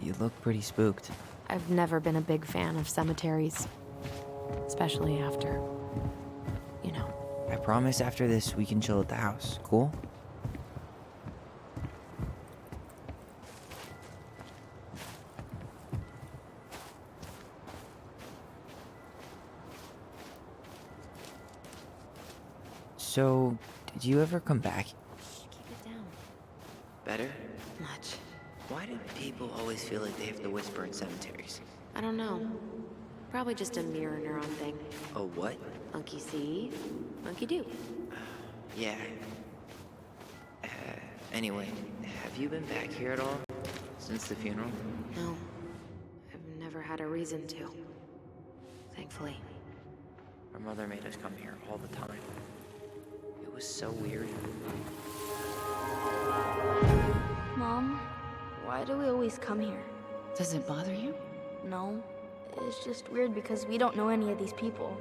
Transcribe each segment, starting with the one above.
You look pretty spooked. I've never been a big fan of cemeteries. Especially after, you know. I promise after this we can chill at the house, cool? So, did you ever come back? Shh, keep it down. Better? Much. Why do people always feel like they have to whisper in cemeteries? I don't know. Probably just a mirror neuron thing. Oh, what? Monkey see, monkey do. Yeah. Anyway, have you been back here at all? Since the funeral? No. I've never had a reason to. Thankfully. Our mother made us come here all the time. It was so weird. Mom, why do we always come here? Does it bother you? No, it's just weird because we don't know any of these people.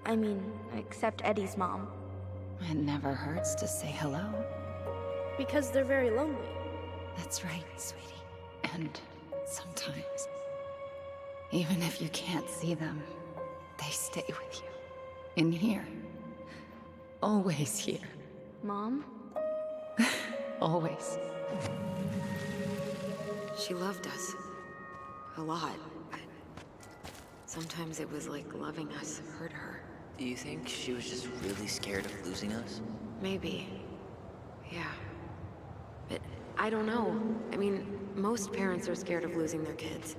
I mean, except Eddie's mom. It never hurts to say hello. Because they're very lonely. That's right, sweetie. And sometimes, even if you can't see them, they stay with you. In here. Always here. Mom? Always. She loved us. A lot. But sometimes it was like loving us hurt her. Do you think she was just really scared of losing us? Maybe. Yeah. But I don't know. I mean, most parents are scared of losing their kids.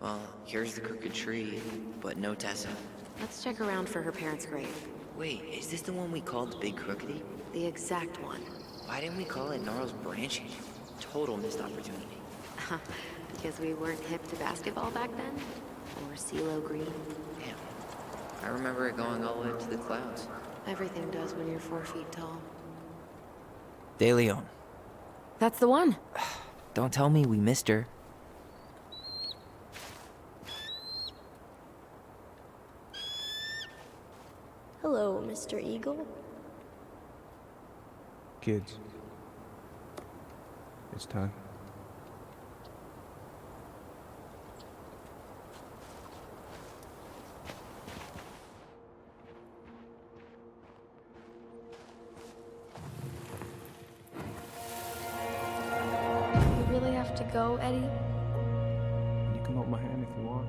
Well, here's the crooked tree, but no Tessa. Let's check around for her parents' grave. Wait, is this the one we called the Big Crookedy? The exact one. Why didn't we call it Gnarl's Branching? Total missed opportunity. Because we weren't hip to basketball back then? Or CeeLo Green? Damn. I remember it going all the way up to the clouds. Everything does when you're 4 feet tall. De Leon. That's the one! Don't tell me we missed her. Hello, Mr. Eagle. Kids, it's time. You really have to go, Eddie? You can hold my hand if you want.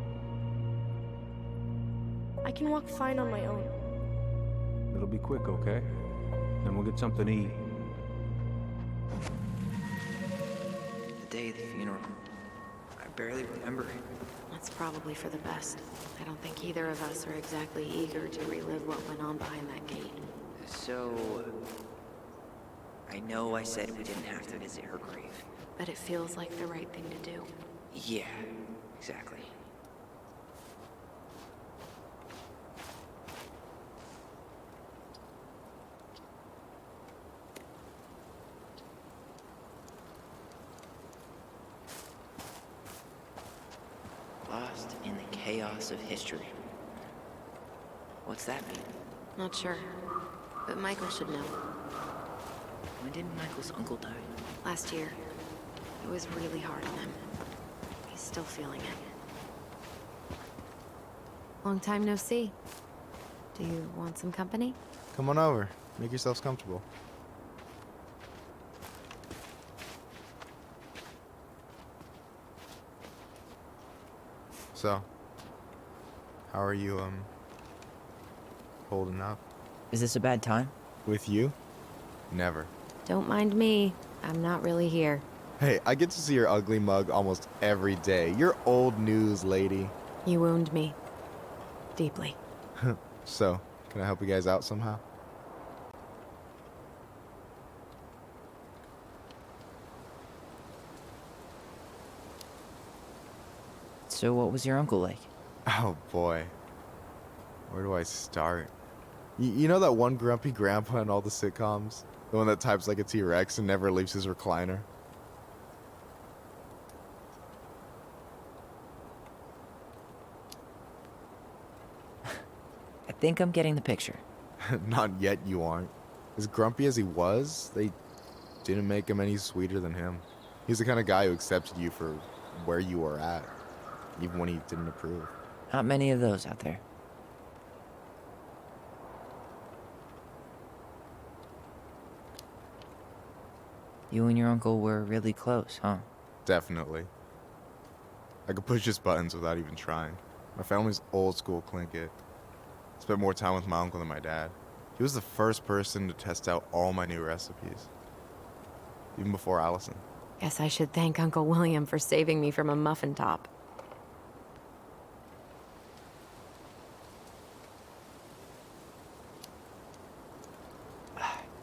I can walk fine on my own. It'll be quick, okay? Then we'll get something to eat. The day of the funeral. I barely remember it. That's probably for the best. I don't think either of us are exactly eager to relive what went on behind that gate. So... I know I said we didn't have to visit her grave. But it feels like the right thing to do. Yeah, exactly. Lost in the chaos of history. What's that mean? Not sure. But Michael should know. When did Michael's uncle die? Last year. It was really hard on him. He's still feeling it. Long time no see. Do you want some company? Come on over. Make yourselves comfortable. So, how are you, holding up? Is this a bad time? With you? Never. Don't mind me. I'm not really here. Hey, I get to see your ugly mug almost every day. You're old news, lady. You wound me. Deeply. So, can I help you guys out somehow? So what was your uncle like? Oh boy. Where do I start? You know that one grumpy grandpa in all the sitcoms? The one that types like a T-Rex and never leaves his recliner? I think I'm getting the picture. Not yet, you aren't. As grumpy as he was, they didn't make him any sweeter than him. He's the kind of guy who accepted you for where you were at, even when he didn't approve. Not many of those out there. You and your uncle were really close, huh? Definitely. I could push his buttons without even trying. My family's old school Tlingit. Spent more time with my uncle than my dad. He was the first person to test out all my new recipes. Even before Alyson. Guess I should thank Uncle William for saving me from a muffin top.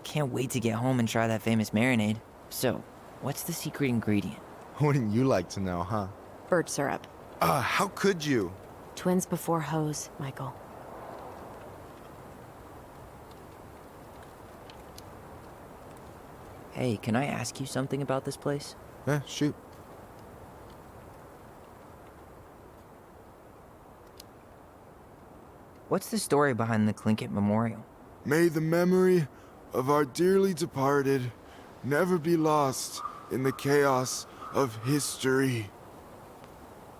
Can't wait to get home and try that famous marinade. So, what's the secret ingredient? Wouldn't you like to know, huh? Birch syrup. How could you? Twins before hoes, Michael. Hey, can I ask you something about this place? Shoot. What's the story behind the Tlingit Memorial? May the memory of our dearly departed never be lost in the chaos of history.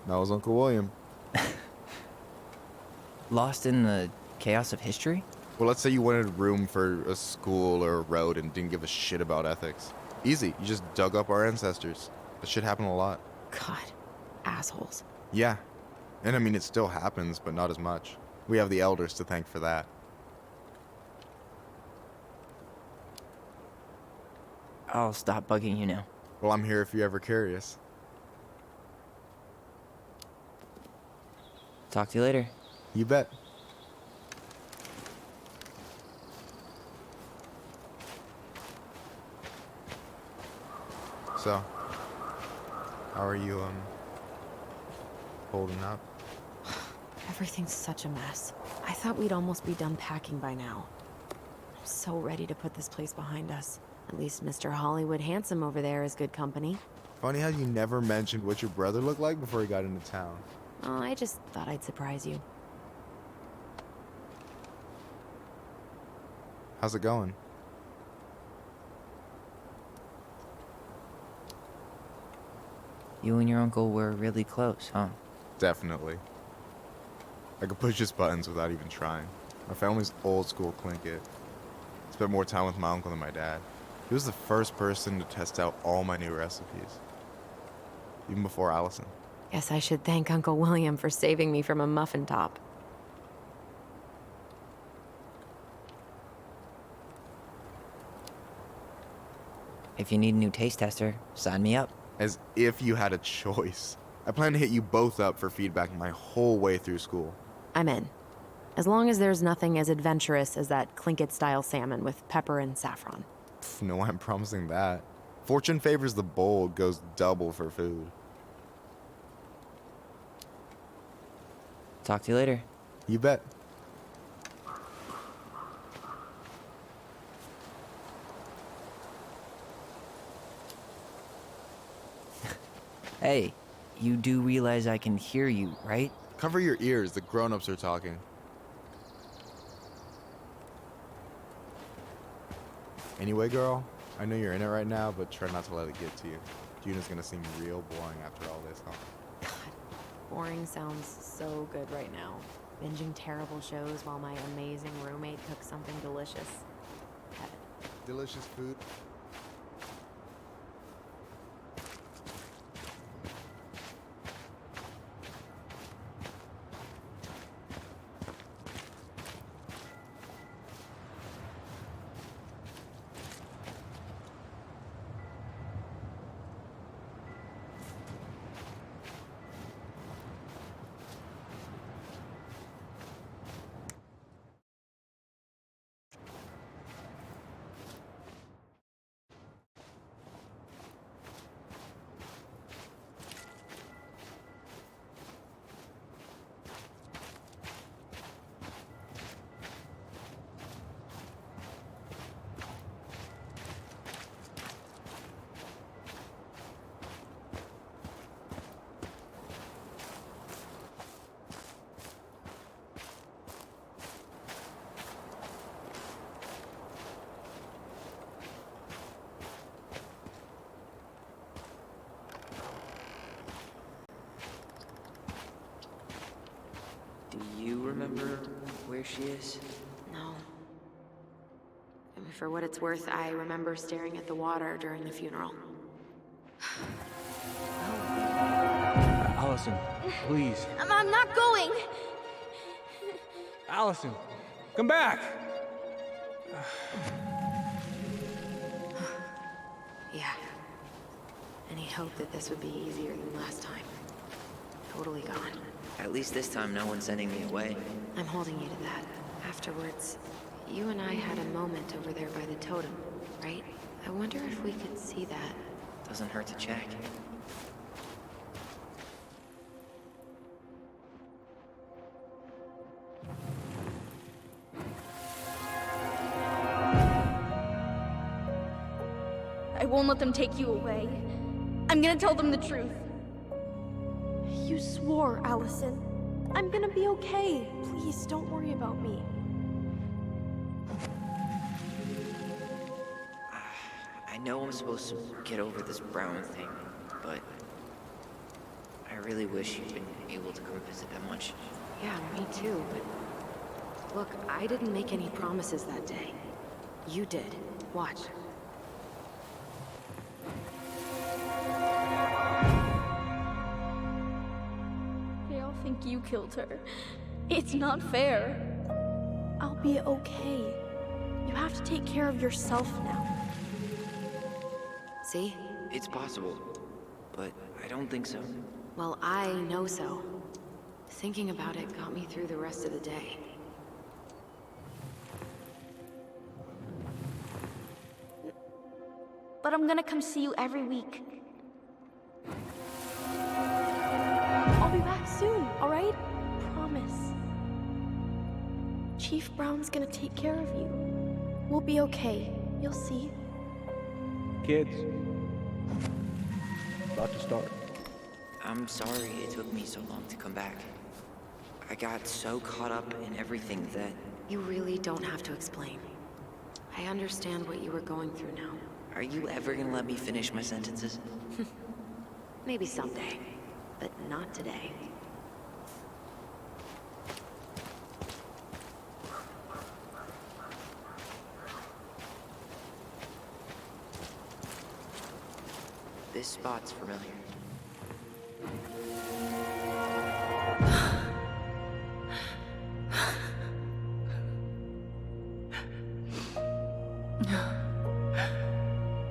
That was Uncle William. Lost in the chaos of history? Well, let's say you wanted room for a school or a road and didn't give a shit about ethics. Easy. You just dug up our ancestors. That shit happened a lot. God, assholes. Yeah. And I mean, it still happens, but not as much. We have the elders to thank for that. I'll stop bugging you now. Well, I'm here if you're ever curious. Talk to you later. You bet. So, how are you, holding up? Everything's such a mess. I thought we'd almost be done packing by now. I'm so ready to put this place behind us. At least Mr. Hollywood Handsome over there is good company. Funny how you never mentioned what your brother looked like before he got into town. Oh, I just thought I'd surprise you. How's it going? You and your uncle were really close, huh? Definitely. I could push his buttons without even trying. My family's old school Tlingit. Spent more time with my uncle than my dad. He was the first person to test out all my new recipes. Even before Alyson. Guess I should thank Uncle William for saving me from a muffin top. If you need a new taste tester, sign me up. As if you had a choice. I plan to hit you both up for feedback my whole way through school. I'm in. As long as there's nothing as adventurous as that Tlingit-style salmon with pepper and saffron. No, I'm promising that. Fortune favors the bold, goes double for food. Talk to you later. You bet. Hey, you do realize I can hear you, right? Cover your ears, the grown-ups are talking. Anyway, girl, I know you're in it right now, but try not to let it get to you. Juna's gonna seem real boring after all this, huh? God, boring sounds so good right now. Binging terrible shows while my amazing roommate cooks something delicious. Heaven. Delicious food. Do you remember where she is? No. For what it's worth, I remember staring at the water during the funeral. Alyson, please. I'm not going! Alyson, come back! Yeah. Any hope that this would be easier than last time? Totally gone. At least this time no one's sending me away. I'm holding you to that. Afterwards, you and I had a moment over there by the totem, right? I wonder if we could see that. Doesn't hurt to check. I won't let them take you away. I'm gonna tell them the truth. You swore, Alyson. I'm gonna be okay. Please, don't worry about me. I know I'm supposed to get over this Brown thing, but I really wish you'd been able to come visit that much. Yeah, me too, but... Look, I didn't make any promises that day. You did. Watch. They all think you killed her. It's not fair. I'll be okay. You have to take care of yourself now. See? It's possible, but I don't think so. Well, I know so. Thinking about it got me through the rest of the day. But I'm gonna come see you every week. I'll be back soon, alright? Promise. Chief Brown's gonna take care of you. We'll be okay. You'll see. Kids. About to start. I'm sorry it took me so long to come back. I got so caught up in everything that... You really don't have to explain. I understand what you were going through now. Are you ever gonna let me finish my sentences? Maybe someday, but not today. This spot's familiar.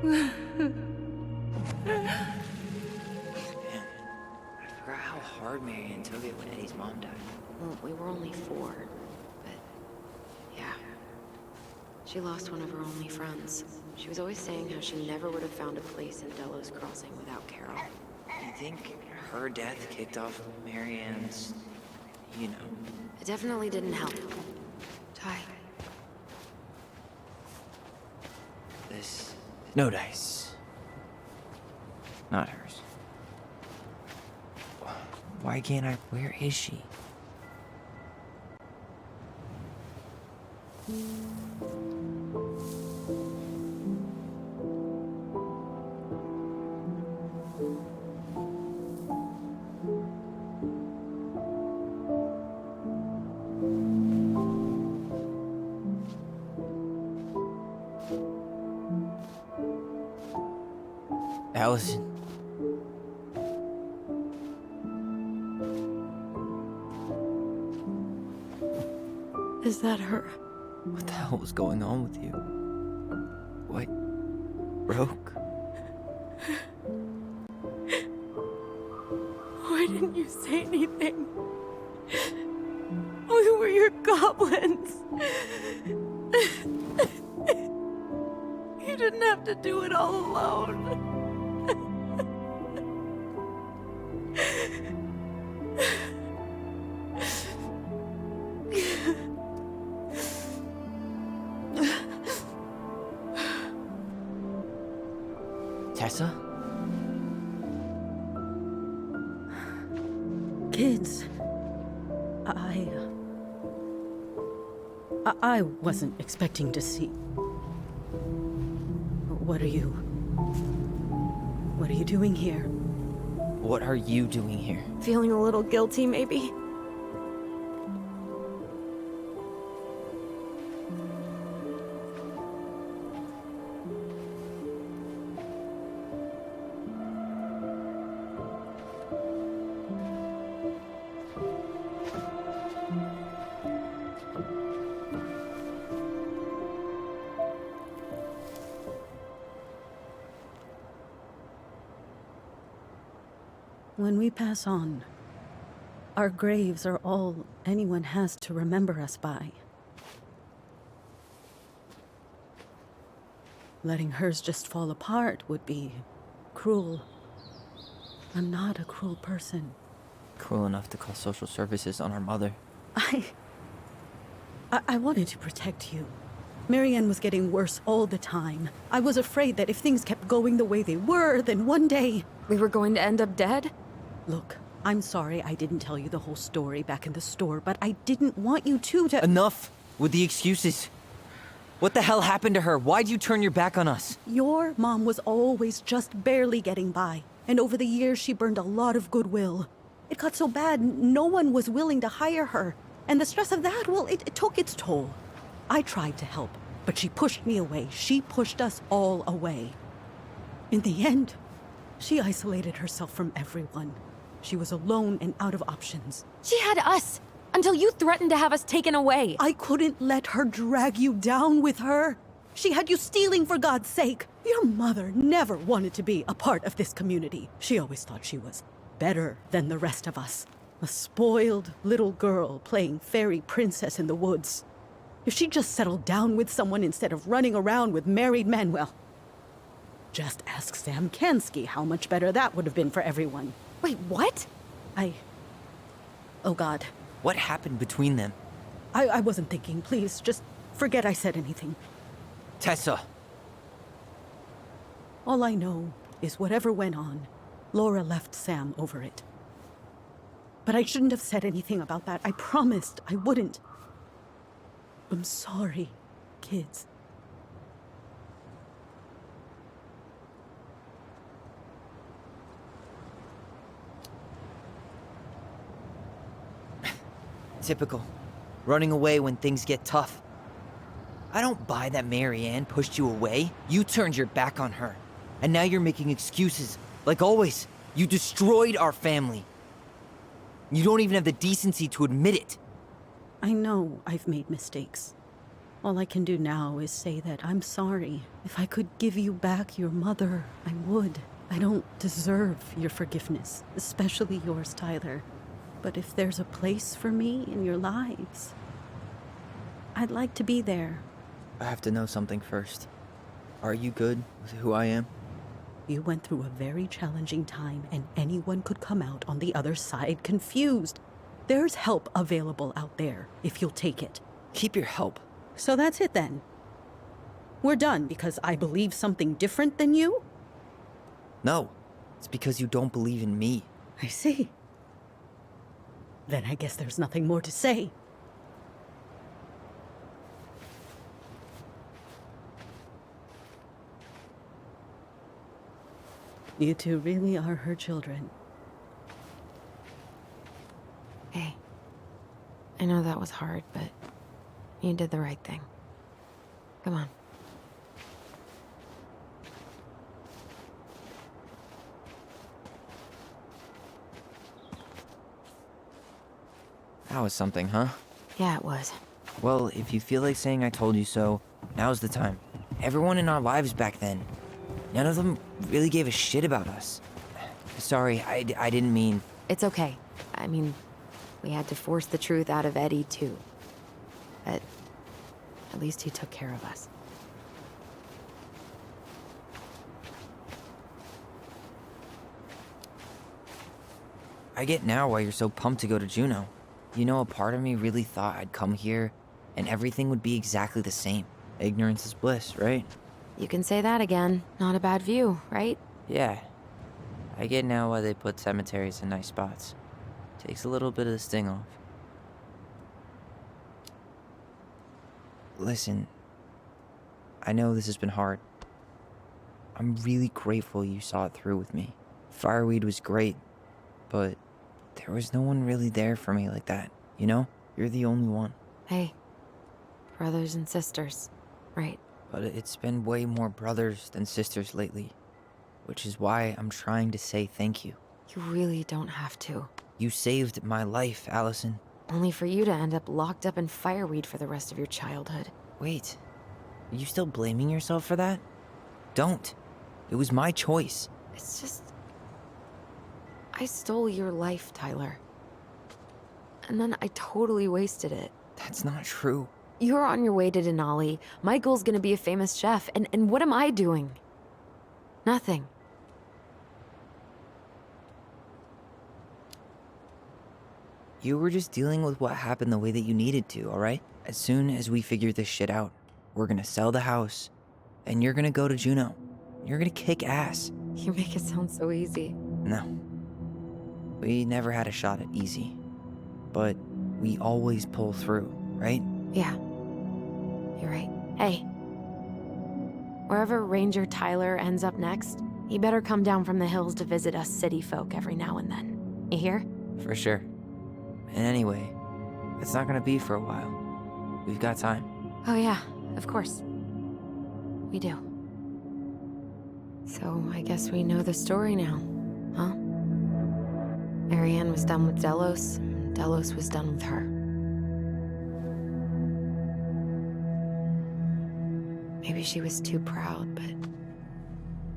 Man, I forgot how hard Marianne took it when Eddie's mom died. Well, we were only 4, but... yeah. She lost one of her only friends. She was always saying how she never would have found a place in Delos Crossing without Carol. You think her death kicked off Marianne's, you know... It definitely didn't help. Ty. This... No dice. Not hers. Why can't I... Where is she? Alyson. Is that her? What the hell was going on with you? What broke? Why didn't you say anything? We were your goblins. You didn't have to do it all alone. Tessa? Kids, I wasn't expecting to see. What are you doing here? What are you doing here? Feeling a little guilty, maybe? When we pass on, our graves are all anyone has to remember us by. Letting hers just fall apart would be cruel. I'm not a cruel person. Cruel enough to call social services on our mother. I wanted to protect you. Marianne was getting worse all the time. I was afraid that if things kept going the way they were, then one day... We were going to end up dead? Look, I'm sorry I didn't tell you the whole story back in the store, but I didn't want you to... Enough with the excuses. What the hell happened to her? Why'd you turn your back on us? Your mom was always just barely getting by, and over the years she burned a lot of goodwill. It got so bad, no one was willing to hire her. And the stress of that, well, it took its toll. I tried to help, but she pushed me away. She pushed us all away. In the end, she isolated herself from everyone. She was alone and out of options. She had us! Until you threatened to have us taken away! I couldn't let her drag you down with her. She had you stealing for God's sake. Your mother never wanted to be a part of this community. She always thought she was better than the rest of us. A spoiled little girl playing fairy princess in the woods. If she just settled down with someone instead of running around with married men, well, just ask Sam Kansky how much better that would have been for everyone. Wait, what? Oh God. What happened between them? I wasn't thinking. Please, just forget I said anything. Tessa! All I know is whatever went on, Laura left Sam over it. But I shouldn't have said anything about that. I promised I wouldn't. I'm sorry, kids. Typical. Running away when things get tough. I don't buy that Marianne pushed you away. You turned your back on her. And now you're making excuses. Like always, you destroyed our family. You don't even have the decency to admit it. I know I've made mistakes. All I can do now is say that I'm sorry. If I could give you back your mother, I would. I don't deserve your forgiveness, especially yours, Tyler. But if there's a place for me in your lives, I'd like to be there. I have to know something first. Are you good with who I am? You went through a very challenging time, and anyone could come out on the other side confused. There's help available out there, if you'll take it. Keep your help. So that's it then. We're done because I believe something different than you? No, it's because you don't believe in me. I see. Then I guess there's nothing more to say. You two really are her children. Hey, I know that was hard, but you did the right thing. Come on. That was something, huh? Yeah, it was. Well, if you feel like saying I told you so, now's the time. Everyone in our lives back then, none of them really gave a shit about us. Sorry, I didn't mean... It's okay. I mean, we had to force the truth out of Eddie, too. But at least he took care of us. I get now why you're so pumped to go to Juneau. You know, a part of me really thought I'd come here and everything would be exactly the same. Ignorance is bliss, right? You can say that again. Not a bad view, right? Yeah. I get now why they put cemeteries in nice spots. Takes a little bit of the sting off. Listen, I know this has been hard. I'm really grateful you saw it through with me. Fireweed was great, but there was no one really there for me like that, you know? You're the only one. Hey, brothers and sisters, right? But it's been way more brothers than sisters lately, which is why I'm trying to say thank you. You really don't have to. You saved my life, Alyson. Only for you to end up locked up in fireweed for the rest of your childhood. Wait, are you still blaming yourself for that? Don't. It was my choice. It's just... I stole your life, Tyler. And then I totally wasted it. That's not true. You're on your way to Denali. Michael's gonna be a famous chef, and what am I doing? Nothing. You were just dealing with what happened the way that you needed to, alright? As soon as we figure this shit out, we're gonna sell the house, and you're gonna go to Juneau. You're gonna kick ass. You make it sound so easy. No. We never had a shot at easy. But we always pull through, right? Yeah. You're right. Hey. Wherever Ranger Tyler ends up next, he better come down from the hills to visit us city folk every now and then. You hear? For sure. And anyway, it's not gonna be for a while. We've got time. Oh yeah, of course. We do. So I guess we know the story now, huh? Marianne was done with Delos, and Delos was done with her. Maybe she was too proud, but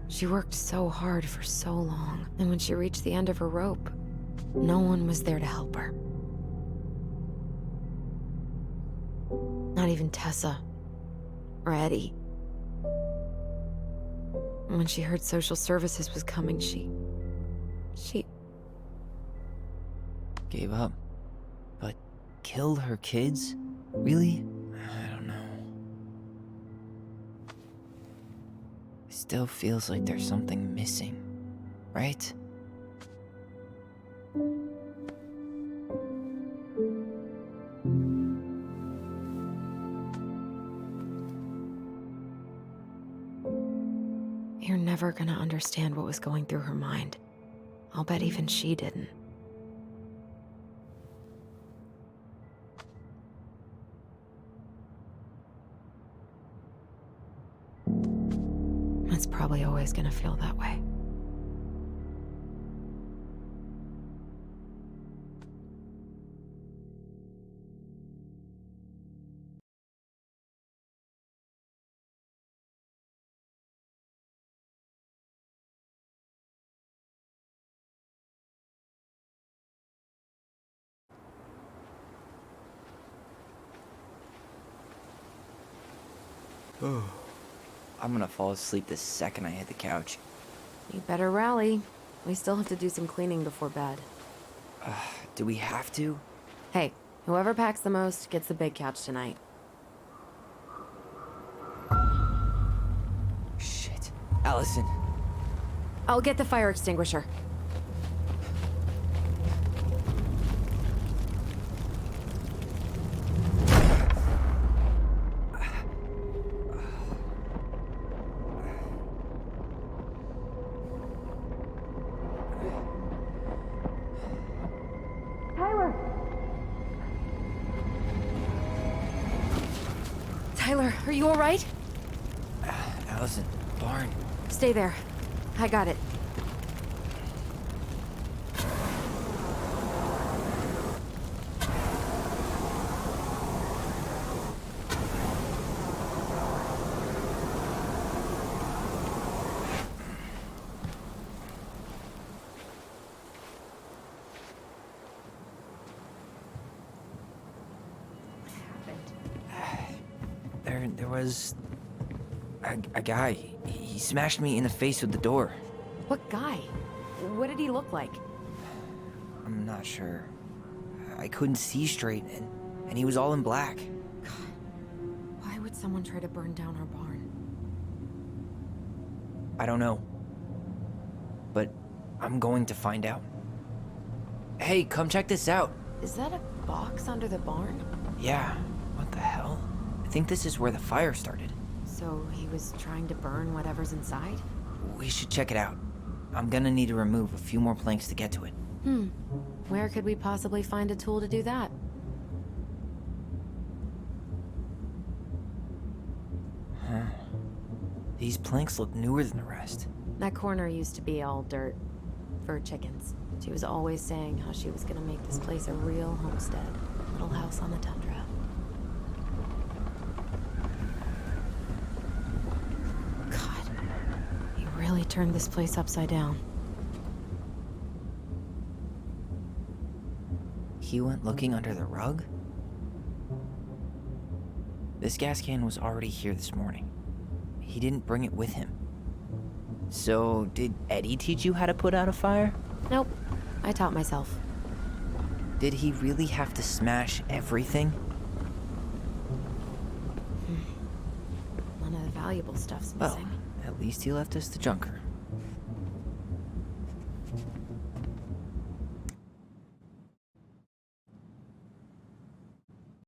she worked so hard for so long, and when she reached the end of her rope, no one was there to help her. Not even Tessa or Eddie. When she heard social services was coming, she Gave up. But killed her kids? Really? I don't know. It still feels like there's something missing, right? You're never gonna understand what was going through her mind. I'll bet even she didn't. It's probably always gonna feel that way. I'm gonna fall asleep the second I hit the couch. You better rally. We still have to do some cleaning before bed. Do we have to? Hey, whoever packs the most gets the big couch tonight. Shit. Alyson. I'll get the fire extinguisher. Tyler, are you all right? Alyson, barn. Stay there. I got it. There was a guy. He smashed me in the face with the door. What guy? What did he look like? I'm not sure. I couldn't see straight, and he was all in black. Why would someone try to burn down our barn? I don't know. But I'm going to find out. Hey, come check this out. Is that a box under the barn? Yeah, what the hell? I think this is where the fire started. So he was trying to burn whatever's inside? We should check it out. I'm gonna need to remove a few more planks to get to it. Where could we possibly find a tool to do that? These planks look newer than the rest. That corner used to be all dirt for chickens. She was always saying how she was gonna make this place a real homestead. Little house on the tundra. God, he really turned this place upside down. He went looking under the rug? This gas can was already here this morning. He didn't bring it with him. So, did Eddie teach you how to put out a fire? Nope. I taught myself. Did he really have to smash everything? None of the valuable stuff's Well, missing. at least he left us the junk